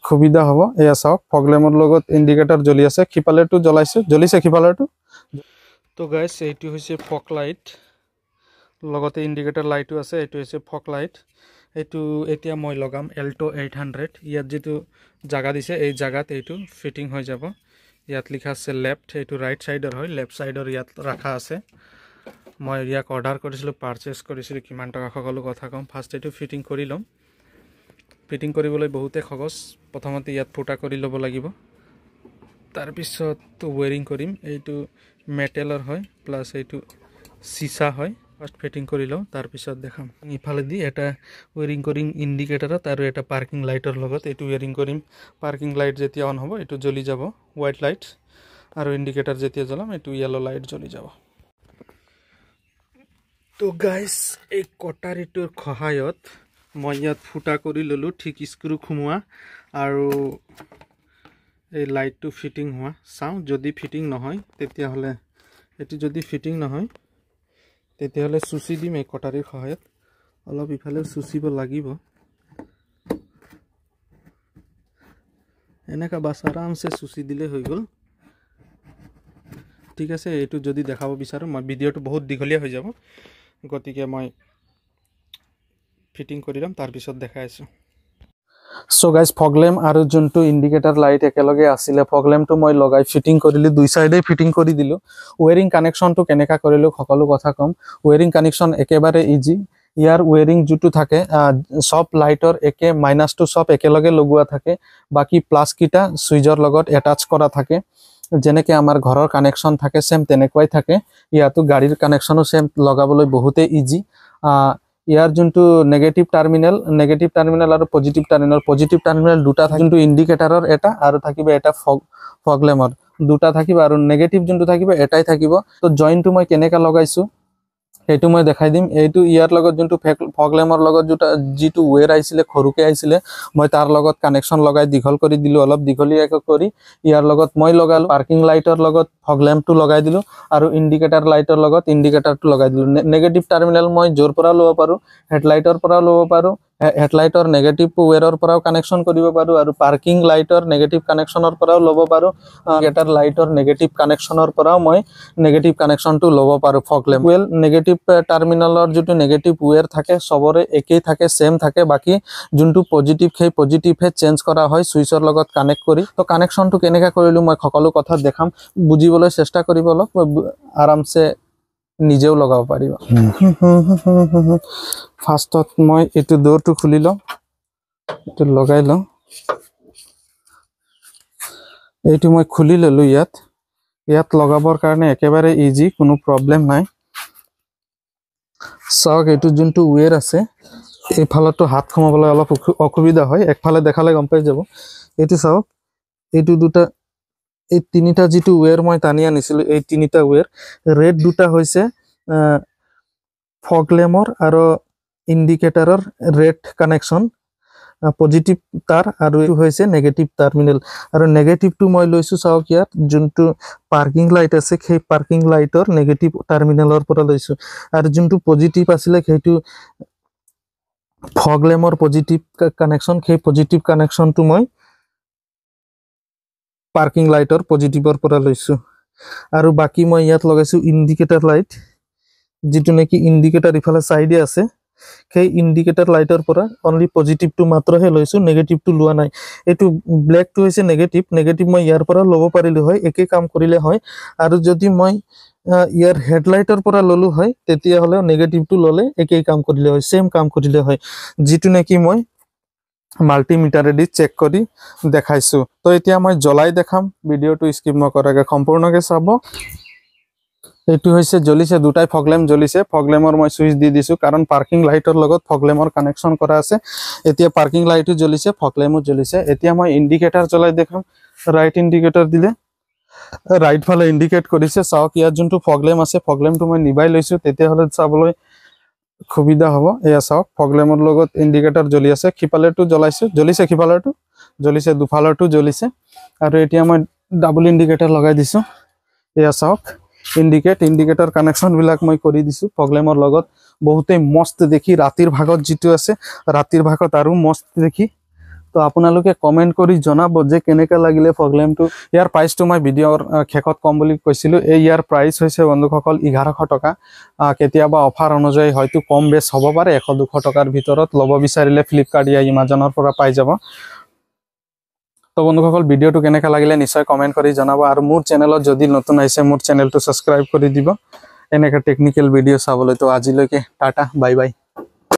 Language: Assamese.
সুবিধা হ'ব। এয়া চাওক ফগ লেমৰ লগত ইণ্ডিকেটৰ জ্বলি আছে, খিপালেটো জ্বলিছে খিপালেটো। তো গাইজ এইটো হৈছে ফগ লাইট, লগতে ইণ্ডিকেটৰ লাইটো আছে। এইটো হৈছে ফগ লাইট। এইটো এতিয়া মই লগাম এল্টো 800। ইয়াত যিটো জাগা দিছে এই জাগাত এইটো ফিটিং হৈ যাব। ইয়াত লিখা আছে লেফ্ট, এইটো ৰাইট সাইডৰ হয়, লেফ্ট সাইডৰ ইয়াত ৰাখা আছে। মই ইয়াক অৰ্ডাৰ কৰিছিলোঁ, পাৰচেজ কৰিছিলোঁ, কিমান টকা সকলো কথা ক'ম। ফাৰ্ষ্ট এইটো ফিটিং কৰি ল'ম। ফিটিং কৰিবলৈ বহুতে সহজ। প্ৰথমতে ইয়াত ফুটা কৰি ল'ব লাগিব, তাৰপিছত ৱেৰিং কৰিম। এইটো মেটেলৰ হয়, প্লাছ এইটো চিচা হয়। ফাৰ্ষ্ট ফিটিং কৰি লওঁ, তাৰপিছত দেখাম। ইফালেদি এটা ৱেৰিং কৰিম ইণ্ডিকেটৰত আৰু এটা পাৰ্কিং লাইটৰ লগত। এইটো ৱেৰিং কৰিম। পাৰ্কিং লাইট যেতিয়া অন হ'ব এইটো জ্বলি যাব, হোৱাইট লাইট, আৰু ইণ্ডিকেটৰ যেতিয়া জ্বলাম এইটো য়েলো লাইট জ্বলি যাব। তো গাইজ এই কটাৰীটোৰ সহায়ত মই ইয়াত ফুটা কৰি ল'লোঁ, ঠিক স্ক্ৰু সোমোৱা আৰু এই লাইটটো ফিটিং হোৱা। চাওঁ যদি ফিটিং নহয় তেতিয়াহ'লে, এইটো যদি ফিটিং নহয় তেতিয়াহ'লে চুচি দিম এই কটাৰীৰ সহায়ত। অলপ ইফালেও চুচিব লাগিব, এনেকা বাছ আৰামছে চুচি দিলে হৈ গ'ল। ঠিক আছে, এইটো যদি দেখাব বিচাৰোঁ মই ভিডিঅ'টো বহুত দীঘলীয়া হৈ যাব, গতিকে মই ফিটিং কৰি ল'ম, তাৰপিছত দেখাই আছোঁ। সো গাইজ ফগ লেম্প আৰু যোনটো ইণ্ডিকেটৰ লাইট একেলগে আছিলে, ফগ লেম্পটো মই লগাই ফিটিং কৰিলোঁ, দুই চাইডে ফিটিং কৰি দিলোঁ। ৱেৰিং কানেকশ্যনটো কেনেকৈ কৰিলোঁ সকলো কথা ক'ম। ৱেৰিং কানেকশ্যন একেবাৰে ইজি। ইয়াৰ ৱেৰিং যোনটো থাকে চব লাইটৰ মাইনাছটো চব একেলগে লগোৱা থাকে, বাকী প্লাছকেইটা চুইচৰ লগত এটাচ কৰা থাকে। যেনেকৈ আমাৰ ঘৰৰ কানেকশ্যন থাকে চেম তেনেকুৱাই থাকে। ইয়াতো গাড়ীৰ কানেকশ্যনো চেম, লগাবলৈ বহুতেই ইজি। ইয়াৰ যোনটো নেগেটিভ টাৰ্মিনেল আৰু পজিটিভ টাৰ্মিনেল দুটা থাকে। যোনটো ইণ্ডিকেটাৰৰ এটা আৰু থাকিব এটা ফগ লেমৰ দুটা থাকিব, আৰু নেগেটিভ যোনটো থাকিব এটাই থাকিব। তো জইনটো মই কেনেকৈ লগাইছোঁ সেইটো মই দেখাই দিম। এইটো ইয়াৰ লগত যোনটো ফগ লেমৰ লগত যিটো ৱেৰ আহিছিলে, সৰুকৈ আহিছিলে, মই তাৰ লগত কানেকশ্যন লগাই দীঘল কৰি দিলোঁ, অলপ দীঘলীয়াকৈ কৰি। ইয়াৰ লগত মই লগালোঁ পাৰ্কিং লাইটৰ লগত ফগ লেম্পটো লগাই দিলোঁ, আৰু ইণ্ডিকেটাৰ লাইটৰ লগত ইণ্ডিকেটাৰটো লগাই দিলোঁ। নেগেটিভ টাৰ্মিনেল মই য'ৰ পৰাও ল'ব পাৰোঁ, হেডলাইটৰ পৰাও ল'ব পাৰোঁ, হেডলাইটৰ নেগেটিভ ৱেৰৰ পৰাও কানেকশ্যন কৰিব পাৰোঁ, আৰু পাৰ্কিং লাইটৰ নেগেটিভ কানেকশ্যনৰ পৰাও ল'ব পাৰোঁ। ইণ্ডিকেটাৰ লাইটৰ নেগেটিভ কানেকশ্যনৰ পৰাও মই নেগেটিভ কানেকশ্যনটো ল'ব পাৰোঁ। ফগ লেম্প নেগেটিভ টাৰ্মিনেলৰ যিটো নেগেটিভ ৱেৰ থাকে চবৰে একেই থাকে, চেম থাকে। বাকী যোনটো পজিটিভ সেই পজিটিভহে চেঞ্জ কৰা হয় চুইচৰ লগত কানেক্ট কৰি। তো কানেকশ্যনটো কেনেকৈ কৰিলোঁ মই সকলো কথা দেখাম, বুজিবলৈ চেষ্টা কৰিব, অলপ আৰামছে নিজেও লগাব পাৰিব। ফাৰ্ষ্টত মই এইটো ডোৰটো খুলি লওঁ, এইটো লগাই লওঁ। এইটো মই খুলি ল'লোঁ। ইয়াত লগাবৰ কাৰণে একেবাৰে ইজি, কোনো প্ৰব্লেম নাই। চাওক এইটো যোনটো ৱেৰ আছে, এইফালতো হাত সোমাবলৈ অলপ অসুবিধা হয়, একফালে দেখালে গম পাই যাব। এইটো চাওক, এইটো দুটা, এই তিনিটা যিটো ৱেৰ মই টানি আনিছিলোঁ, এই তিনিটা ৱেৰ ৰেড দুটা হৈছে ফগ লেমৰ আৰু ইণ্ডিকেটাৰৰ ৰেড কানেকশ্যন, পজিটিভ তাৰ, আৰু এইটো হৈছে নেগেটিভ টাৰ্মিনেল। আৰু নেগেটিভটো মই লৈছোঁ, চাওক ইয়াত যোনটো পাৰ্কিং লাইট আছে সেই পাৰ্কিং লাইটৰ নেগেটিভ টাৰ্মিনেলৰ পৰা লৈছোঁ, আৰু যোনটো পজিটিভ আছিলে সেইটো ফগ লেমৰ পজিটিভ কানেকশ্যন, সেই পজিটিভ কানেকশ্যনটো মই পাৰ্কিং লাইটৰ পজিটিভৰ পৰা লৈছোঁ। আৰু বাকী মই ইয়াত লগাইছোঁ ইণ্ডিকেটাৰ লাইট, যিটো নেকি ইণ্ডিকেটাৰ ইফালে চাইডে আছে, সেই ইণ্ডিকেটাৰ লাইটৰ পৰা অনলি পজিটিভটো মাত্ৰহে লৈছোঁ, নেগেটিভটো লোৱা নাই। এইটো ব্লেকটো হৈছে নেগেটিভ মই ইয়াৰ পৰা ল'ব পাৰিলোঁ হয়, একেই কাম কৰিলে হয়। আৰু যদি মই ইয়াৰ হেডলাইটৰ পৰা ল'লোঁ হয় তেতিয়াহ'লে নেগেটিভটো ল'লে একেই কাম কৰিলে হয়, চেম কাম কৰিলে হয়, যিটো নেকি মই মাল্টিমিটাৰেদি চেক কৰি দেখাইছোঁ। তো এতিয়া মই জ্বলাই দেখাম, ভিডিঅ'টো স্কিপ নকৰাকৈ সম্পূৰ্ণকৈ চাব। এইটো হৈছে জ্বলিছে, দুটাই ফগ লেম্প জ্বলিছে। ফগ লেম্পৰ মই চুইচ দি দিছোঁ, কাৰণ পাৰ্কিং লাইটৰ লগত ফগ লেম্পৰ কানেকশ্যন কৰা আছে। এতিয়া পাৰ্কিং লাইটো জ্বলিছে, ফগ লেম্পো জ্বলিছে। এতিয়া মই ইণ্ডিকেটাৰ জ্বলাই দেখাম। ৰাইট ইণ্ডিকেটাৰ দিলে ৰাইট ফালে ইণ্ডিকেট কৰিছে। চাওক ইয়াত যোনটো ফগ লেম্প আছে, ফগ লেম্পটো মই নিবাই লৈছোঁ, তেতিয়াহ'লে চাবলৈ সুবিধা হ'ব। এয়া চাওক ফগ লেম্পৰ লগত ইণ্ডিকেটাৰ জ্বলি আছে, সিফালেটো জ্বলিছে, সিফালেটো জ্বলিছে, দুফালৰটো জ্বলিছে। আৰু এতিয়া মই ডাবল ইণ্ডিকেটাৰ লগাই দিছোঁ। এয়া চাওক ইণ্ডিকেটাৰ কানেকশ্যনবিলাক মই কৰি দিছোঁ ফগ লেম্পৰ লগত। বহুতেই মস্ত দেখি, ৰাতিৰ ভাগত যিটো আছে, ৰাতিৰ ভাগত আৰু মস্ত দেখি তো আপোনালোকে কমেন্ট কৰি জনাব যে কেনেকা লাগিলে প্ৰগ্লেমটো ইয়াৰ প্ৰাইচটো মই ভিডিঅ'ৰ শেষত কম বুলি কৈছিলো এই ইয়াৰ প্ৰাইচ হৈছে বন্ধুসকল 1100 টকা কেতিয়াবা অফাৰ অনুযায়ী হয়তো কম বেছ হ'ব পাৰে 100-200 টকাৰ ভিতৰত ল'ব বিচাৰিলে ফ্লিপকাৰ্ট या Amazonৰ পৰা পাই যাব তো বন্ধুসকল ভিডিঅ'টো কেনেকা লাগিলে নিশ্চয় কমেন্ট কৰি জনাব আৰু মোৰ চেনেলত যদি নতুন আহিছে মোৰ চেনেলটো সাবস্ক্ৰাইব কৰি দিব এনেকা টেকনিক্যাল ভিডিঅ' চাবলৈ তো আজিলৈকে টাটা বাই বাই